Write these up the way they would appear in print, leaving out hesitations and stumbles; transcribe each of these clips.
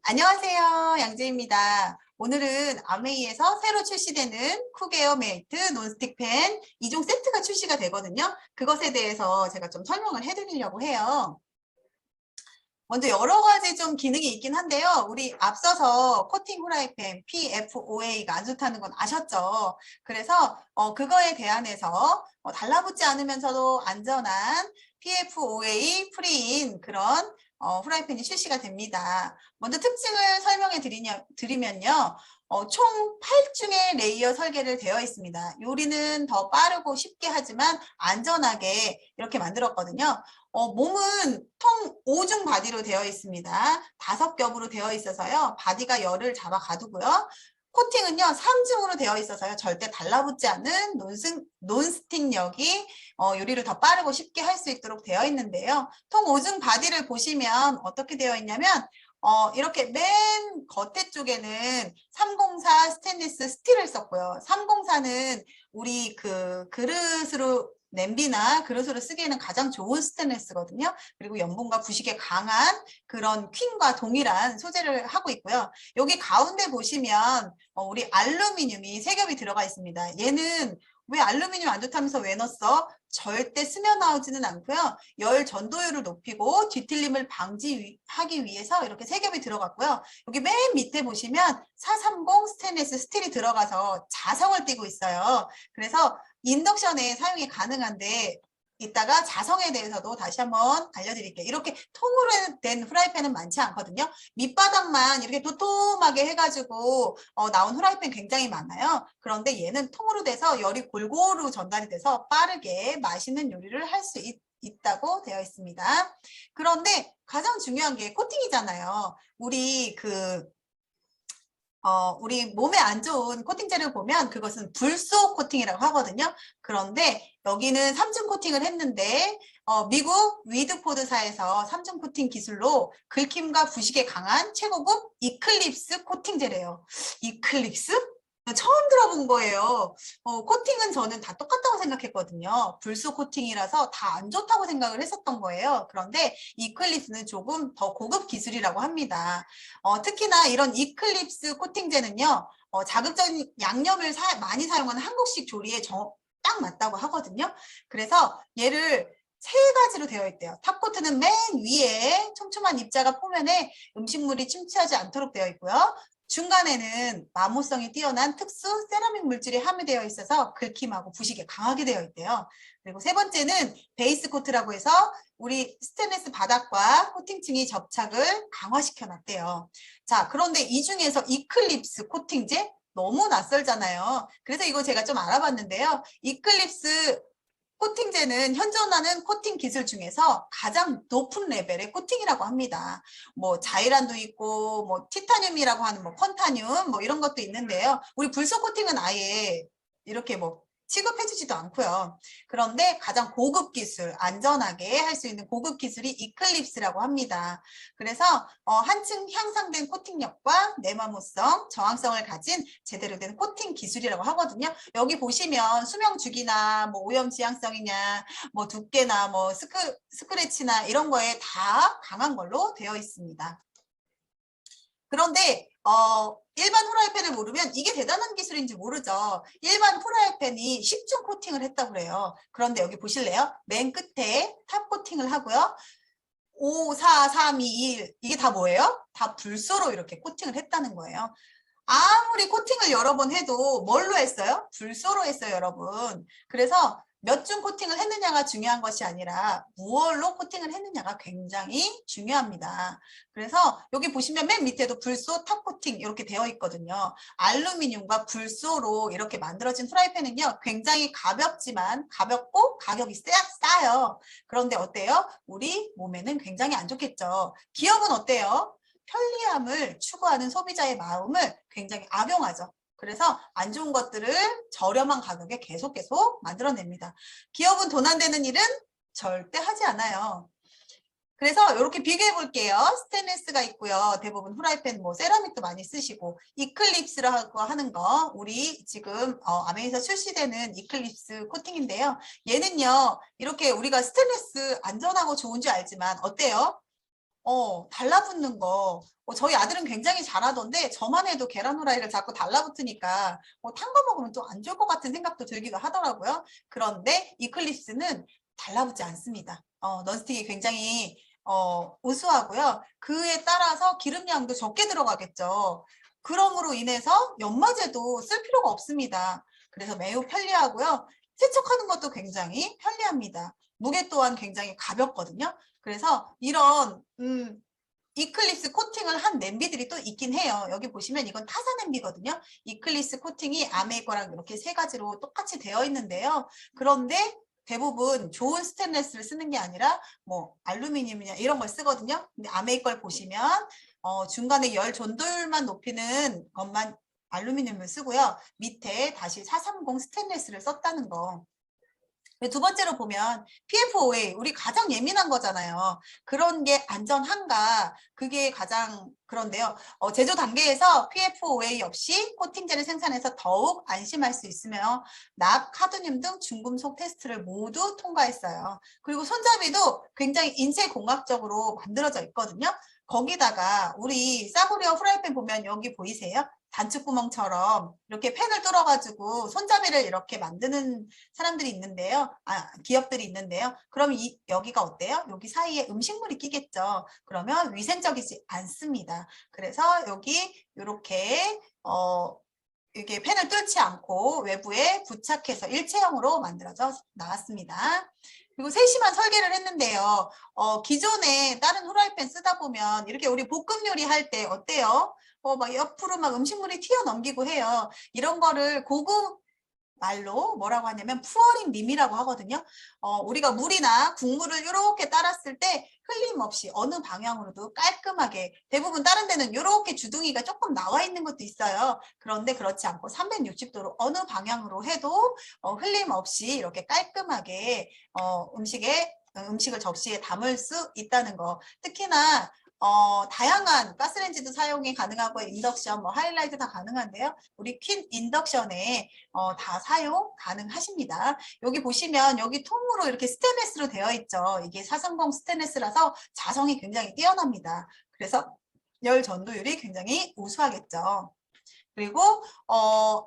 안녕하세요. 양재입니다. 오늘은 아메이에서 새로 출시되는 쿡에어 메이트 논스틱 팬 2종 세트가 출시가 되거든요. 그것에 대해서 제가 좀 설명을 해드리려고 해요. 먼저 여러 가지 좀 기능이 있긴 한데요. 우리 앞서서 코팅 후라이팬 PFOA가 안 좋다는 건 아셨죠? 그래서 그거에 대안해서 달라붙지 않으면서도 안전한 PFOA 프리인 그런 후라이팬이 출시가 됩니다. 먼저 특징을 설명해 드리면요. 총 8중의 레이어 설계를 되어 있습니다. 요리는 더 빠르고 쉽게 하지만 안전하게 이렇게 만들었거든요. 몸은 통 5중 바디로 되어 있습니다. 5겹으로 되어 있어서요. 바디가 열을 잡아 가두고요. 코팅은요, 3중으로 되어 있어서요. 절대 달라붙지 않는 논스틱력이 요리를 더 빠르고 쉽게 할 수 있도록 되어 있는데요. 통 5중 바디를 보시면 어떻게 되어 있냐면 이렇게 맨 겉에 쪽에는 304 스테인리스 스틸을 썼고요. 304는 우리 그 그릇으로 냄비나 그릇으로 쓰기에는 가장 좋은 스테인리스거든요. 그리고 염분과 부식에 강한 그런 퀸과 동일한 소재를 하고 있고요. 여기 가운데 보시면 우리 알루미늄이 3겹이 들어가 있습니다. 얘는 왜 알루미늄 안 좋다면서 왜 넣었어? 절대 스며 나오지는 않고요. 열 전도율을 높이고 뒤틀림을 방지하기 위해서 이렇게 3겹이 들어갔고요. 여기 맨 밑에 보시면 430 스테인리스 스틸이 들어가서 자성을 띠고 있어요. 그래서 인덕션에 사용이 가능한데 이따가 자성에 대해서도 다시 한번 알려드릴게요. 이렇게 통으로 된 후라이팬은 많지 않거든요. 밑바닥만 이렇게 도톰하게 해가지고 나온 후라이팬 굉장히 많아요. 그런데 얘는 통으로 돼서 열이 골고루 전달이 돼서 빠르게 맛있는 요리를 할 수 있다고 되어 있습니다. 그런데 가장 중요한 게 코팅이잖아요. 우리 몸에 안 좋은 코팅제를 보면 그것은 불소 코팅이라고 하거든요. 그런데 여기는 3중 코팅을 했는데 미국 위드포드사에서 3중 코팅 기술로 긁힘과 부식에 강한 최고급 이클립스 코팅제래요. 이클립스? 처음 들어본 거예요. 코팅은 저는 다 똑같다고 생각했거든요. 불소 코팅이라서 다 안 좋다고 생각을 했었던 거예요. 그런데 이클립스는 조금 더 고급 기술이라고 합니다. 특히나 이런 이클립스 코팅제는요. 자극적인 양념을 많이 사용하는 한국식 조리에 딱 맞다고 하거든요. 그래서 얘를 3가지로 되어 있대요. 탑코트는 맨 위에 촘촘한 입자가 포면에 음식물이 침투하지 않도록 되어 있고요. 중간에는 마모성이 뛰어난 특수 세라믹 물질이 함유되어 있어서 긁힘하고 부식에 강하게 되어 있대요. 그리고 3번째는 베이스 코트라고 해서 우리 스테인리스 바닥과 코팅층이 접착을 강화시켜 놨대요. 자, 그런데 이 중에서 이클립스 코팅제 너무 낯설잖아요. 그래서 이거 제가 좀 알아봤는데요. 이클립스 코팅제는 현존하는 코팅 기술 중에서 가장 높은 레벨의 코팅이라고 합니다. 뭐 자이란도 있고 뭐 티타늄이라고 하는 뭐 펀타늄 뭐 이런 것도 있는데요. 우리 불소 코팅은 아예 이렇게 뭐 취급해주지도 않고요. 그런데 가장 고급 기술, 안전하게 할 수 있는 고급 기술이 이클립스라고 합니다. 그래서 한층 향상된 코팅력과 내마모성, 저항성을 가진 제대로 된 코팅 기술이라고 하거든요. 여기 보시면 수명 주기나 뭐 오염 지향성이냐, 뭐 두께나 뭐 스크래치나 이런 거에 다 강한 걸로 되어 있습니다. 그런데 일반 후라이팬을 모르면 이게 대단한 기술인지 모르죠. 일반 후라이팬이 10중 코팅을 했다고 그래요. 그런데 여기 보실래요? 맨 끝에 탑 코팅을 하고요. 5, 4, 3, 2, 1 이게 다 뭐예요? 다 불소로 이렇게 코팅을 했다는 거예요. 아무리 코팅을 여러 번 해도 뭘로 했어요? 불소로 했어요, 여러분. 그래서 몇 중 코팅을 했느냐가 중요한 것이 아니라 무얼로 코팅을 했느냐가 굉장히 중요합니다. 그래서 여기 보시면 맨 밑에도 불소 탑 코팅 이렇게 되어 있거든요. 알루미늄과 불소로 이렇게 만들어진 프라이팬은요, 굉장히 가볍고 가격이 싸요. 그런데 어때요? 우리 몸에는 굉장히 안 좋겠죠. 기업은 어때요? 편리함을 추구하는 소비자의 마음을 굉장히 악용하죠. 그래서 안 좋은 것들을 저렴한 가격에 계속 만들어냅니다. 기업은 돈 안 되는 일은 절대 하지 않아요. 그래서 이렇게 비교해 볼게요. 스테인리스가 있고요. 대부분 후라이팬 뭐 세라믹도 많이 쓰시고 이클립스라고 하는 거 우리 지금 아메에서 출시되는 이클립스 코팅인데요. 얘는요. 이렇게 우리가 스테인리스 안전하고 좋은 줄 알지만 어때요? 달라붙는 거. 저희 아들은 굉장히 잘하던데 저만 해도 계란 후라이를 자꾸 달라붙으니까 탄 거 먹으면 또 안 좋을 것 같은 생각도 들기도 하더라고요. 그런데 이클립스는 달라붙지 않습니다. 넌스틱이 굉장히 우수하고요. 그에 따라서 기름량도 적게 들어가겠죠. 그럼으로 인해서 연마제도 쓸 필요가 없습니다. 그래서 매우 편리하고요. 세척하는 것도 굉장히 편리합니다. 무게 또한 굉장히 가볍거든요. 그래서 이런 이클립스 코팅을 한 냄비들이 또 있긴 해요. 여기 보시면 이건 타사 냄비거든요. 이클립스 코팅이 아메이 거랑 이렇게 세 가지로 똑같이 되어 있는데요. 그런데 대부분 좋은 스테인레스를 쓰는 게 아니라 뭐 알루미늄이나 이런 걸 쓰거든요. 근데 아메이 걸 보시면 중간에 열 전도율만 높이는 것만 알루미늄을 쓰고요. 밑에 다시 430 스테인레스를 썼다는 거. 두 번째로 보면 PFOA, 우리 가장 예민한 거잖아요. 그런 게 안전한가? 그게 가장 그런데요. 제조 단계에서 PFOA 없이 코팅제를 생산해서 더욱 안심할 수 있으며 납, 카드뮴 등 중금속 테스트를 모두 통과했어요. 그리고 손잡이도 굉장히 인체공학적으로 만들어져 있거든요. 거기다가 우리 싸구려 프라이팬 보면 여기 보이세요? 단추구멍처럼 이렇게 펜을 뚫어가지고 손잡이를 이렇게 만드는 사람들이 있는데요. 기업들이 있는데요. 그럼 여기가 어때요? 여기 사이에 음식물이 끼겠죠. 그러면 위생적이지 않습니다. 그래서 여기 이렇게 이게 펜을 뚫지 않고 외부에 부착해서 일체형으로 만들어져 나왔습니다. 그리고 세심한 설계를 했는데요. 기존에 다른 후라이팬 쓰다 보면 이렇게 우리 볶음 요리 할 때 어때요? 막 옆으로 막 음식물이 튀어넘기고 해요. 이런 거를 고급 말로 뭐라고 하냐면 푸어링 림이라고 하거든요. 우리가 물이나 국물을 이렇게 따랐을 때 흘림없이 어느 방향으로도 깔끔하게, 대부분 다른 데는 이렇게 주둥이가 조금 나와 있는 것도 있어요. 그런데 그렇지 않고 360도로 어느 방향으로 해도 흘림없이 이렇게 깔끔하게 음식을 접시에 담을 수 있다는 거. 특히나 다양한 가스레인지도 사용이 가능하고 인덕션, 하이라이트 다 가능한데요. 우리 퀸 인덕션에 다 사용 가능하십니다. 여기 보시면 여기 통으로 이렇게 스테인리스로 되어 있죠. 이게 430 스테인리스라서 자성이 굉장히 뛰어납니다. 그래서 열 전도율이 굉장히 우수하겠죠. 그리고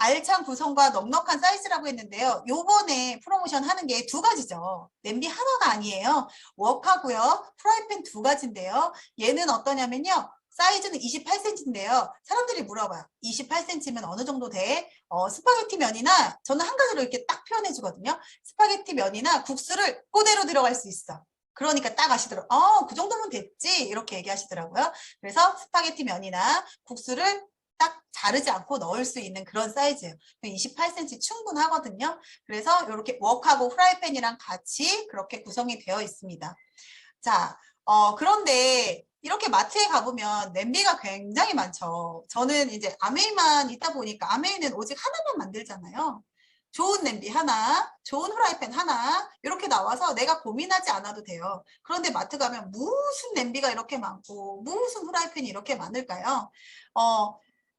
알찬 구성과 넉넉한 사이즈라고 했는데요. 요번에 프로모션 하는 게 두 가지죠. 냄비 하나가 아니에요. 웍하고요. 프라이팬 두 가지인데요. 얘는 어떠냐면요. 사이즈는 28cm인데요. 사람들이 물어봐요. 28cm면 어느 정도 돼? 스파게티 면이나 저는 한 가지로 이렇게 딱 표현해 주거든요. 스파게티 면이나 국수를 그대로 들어갈 수 있어. 그러니까 딱 아시더라고요. 그 정도면 됐지? 이렇게 얘기하시더라고요. 그래서 스파게티 면이나 국수를 딱 자르지 않고 넣을 수 있는 그런 사이즈예요. 28cm 충분하거든요. 그래서 이렇게 웍하고 프라이팬이랑 같이 그렇게 구성이 되어 있습니다. 자, 그런데 이렇게 마트에 가보면 냄비가 굉장히 많죠. 저는 이제 아메이만 있다 보니까 아메이는 오직 하나만 만들잖아요. 좋은 냄비 하나, 좋은 프라이팬 하나 이렇게 나와서 내가 고민하지 않아도 돼요. 그런데 마트 가면 무슨 냄비가 이렇게 많고 무슨 프라이팬이 이렇게 많을까요?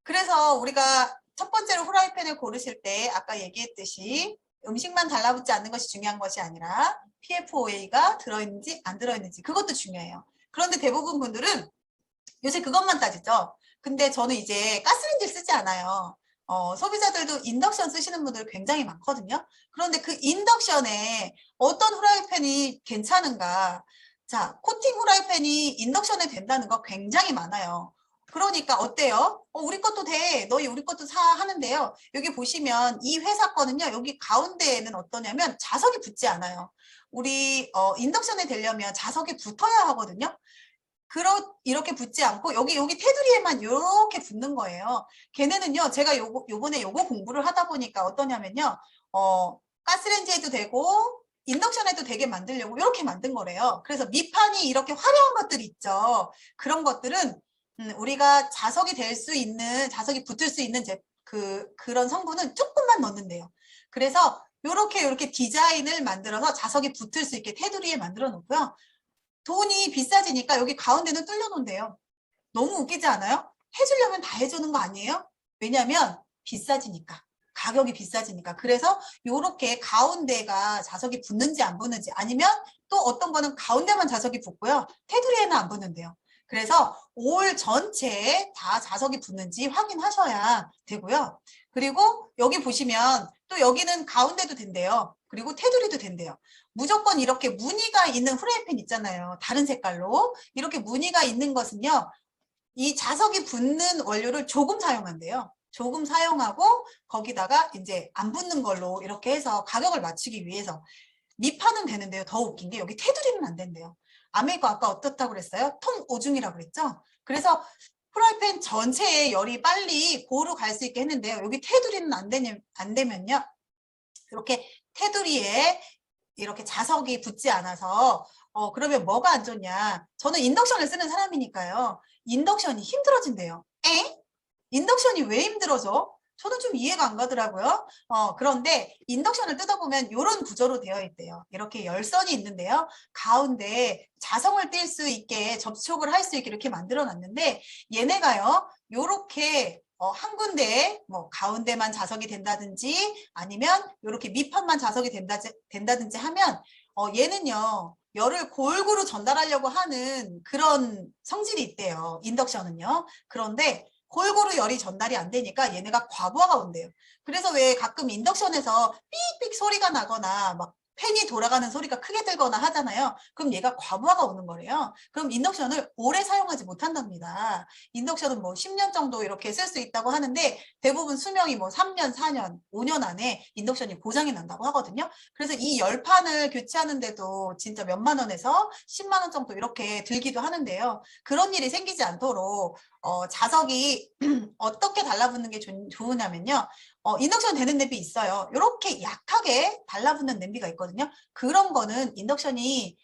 그래서 우리가 첫 번째로 후라이팬을 고르실 때 아까 얘기했듯이 음식만 달라붙지 않는 것이 중요한 것이 아니라 PFOA가 들어있는지 안 들어있는지 그것도 중요해요. 그런데 대부분 분들은 요새 그것만 따지죠. 근데 저는 이제 가스레인지를 쓰지 않아요. 소비자들도 인덕션 쓰시는 분들 굉장히 많거든요. 그런데 그 인덕션에 어떤 후라이팬이 괜찮은가? 자, 코팅 후라이팬이 인덕션에 된다는 거 굉장히 많아요. 그러니까 어때요? 우리 것도 돼. 너희 우리 것도 사 하는데요. 여기 보시면 이 회사 거는요. 여기 가운데에는 어떠냐면 자석이 붙지 않아요. 우리 인덕션에 되려면 자석이 붙어야 하거든요. 이렇게 붙지 않고 여기 테두리에만 이렇게 붙는 거예요. 걔네는요. 제가 요번에 요거 공부를 하다 보니까 어떠냐면요. 가스레인지에도 되고 인덕션에도 되게 만들려고 이렇게 만든 거래요. 그래서 밑판이 이렇게 화려한 것들 있죠. 그런 것들은 우리가 자석이 붙을 수 있는 그런 성분은 조금만 넣는데요. 그래서 이렇게 디자인을 만들어서 자석이 붙을 수 있게 테두리에 만들어 놓고요. 돈이 비싸지니까 여기 가운데는 뚫려 놓은대요. 너무 웃기지 않아요? 해주려면 다 해주는 거 아니에요? 왜냐면 비싸지니까. 가격이 비싸지니까. 그래서 이렇게 가운데가 자석이 붙는지 안 붙는지 아니면 또 어떤 거는 가운데만 자석이 붙고요. 테두리에는 안 붙는데요. 그래서 올 전체에 다 자석이 붙는지 확인하셔야 되고요. 그리고 여기 보시면 또 여기는 가운데도 된대요. 그리고 테두리도 된대요. 무조건 이렇게 무늬가 있는 후라이팬 있잖아요. 다른 색깔로. 이렇게 무늬가 있는 것은요. 이 자석이 붙는 원료를 조금 사용한대요. 조금 사용하고 거기다가 이제 안 붙는 걸로 이렇게 해서 가격을 맞추기 위해서 밑판은 되는데요. 더 웃긴 게 여기 테두리는 안 된대요. 아메리카 아까 어떻다고 그랬어요? 통오중이라고 그랬죠? 그래서 프라이팬 전체에 열이 빨리 고루 갈 수 있게 했는데요. 여기 테두리는 안 되면요. 이렇게 테두리에 이렇게 자석이 붙지 않아서 그러면 뭐가 안 좋냐? 저는 인덕션을 쓰는 사람이니까요. 인덕션이 힘들어진대요. 에? 인덕션이 왜 힘들어져? 저는 좀 이해가 안 가더라고요. 그런데 인덕션을 뜯어보면 이런 구조로 되어 있대요. 이렇게 열선이 있는데요. 가운데 자성을 띌 수 있게 접촉을 할 수 있게 이렇게 만들어 놨는데 얘네가요. 요렇게 한 군데에 뭐 가운데만 자석이 된다든지 아니면 이렇게 밑판만 자석이 된다든지 하면 얘는요. 열을 골고루 전달하려고 하는 그런 성질이 있대요. 인덕션은요. 그런데 골고루 열이 전달이 안 되니까 얘네가 과부하가 온대요. 그래서 왜 가끔 인덕션에서 삑삑 소리가 나거나 막 팬이 돌아가는 소리가 크게 들거나 하잖아요. 그럼 얘가 과부하가 오는 거래요. 그럼 인덕션을 오래 사용하지 못한답니다. 인덕션은 뭐 10년 정도 이렇게 쓸 수 있다고 하는데 대부분 수명이 뭐 3년, 4년, 5년 안에 인덕션이 고장이 난다고 하거든요. 그래서 이 열판을 교체하는데도 진짜 몇만 원에서 10만 원 정도 이렇게 들기도 하는데요. 그런 일이 생기지 않도록 자석이 어떻게 달라붙는 게 좋으냐면요. 인덕션 되는 냄비 있어요. 이렇게 약하게 달라붙는 냄비가 있거든요. 그런 거는 인덕션이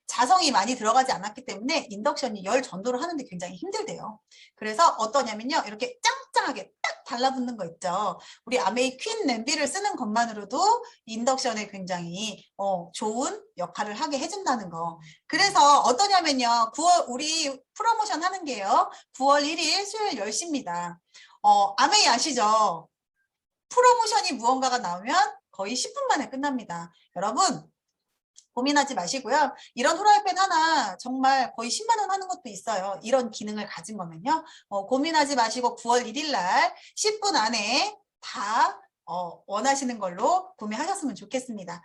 자성이 많이 들어가지 않았기 때문에 인덕션이 열 전도를 하는데 굉장히 힘들대요. 그래서 어떠냐면요. 이렇게 짱짱하게 딱 달라붙는 거 있죠. 우리 아메이 퀸 냄비를 쓰는 것만으로도 인덕션에 굉장히 좋은 역할을 하게 해준다는 거. 그래서 어떠냐면요. 9월 우리 프로모션 하는 게요. 9월 1일 수요일 10시입니다. 아메이 아시죠? 프로모션이 무언가가 나오면 거의 10분 만에 끝납니다. 여러분 고민하지 마시고요. 이런 후라이팬 하나 정말 거의 10만 원 하는 것도 있어요. 이런 기능을 가진 거면요. 고민하지 마시고 9월 1일 날 10분 안에 다 원하시는 걸로 구매하셨으면 좋겠습니다.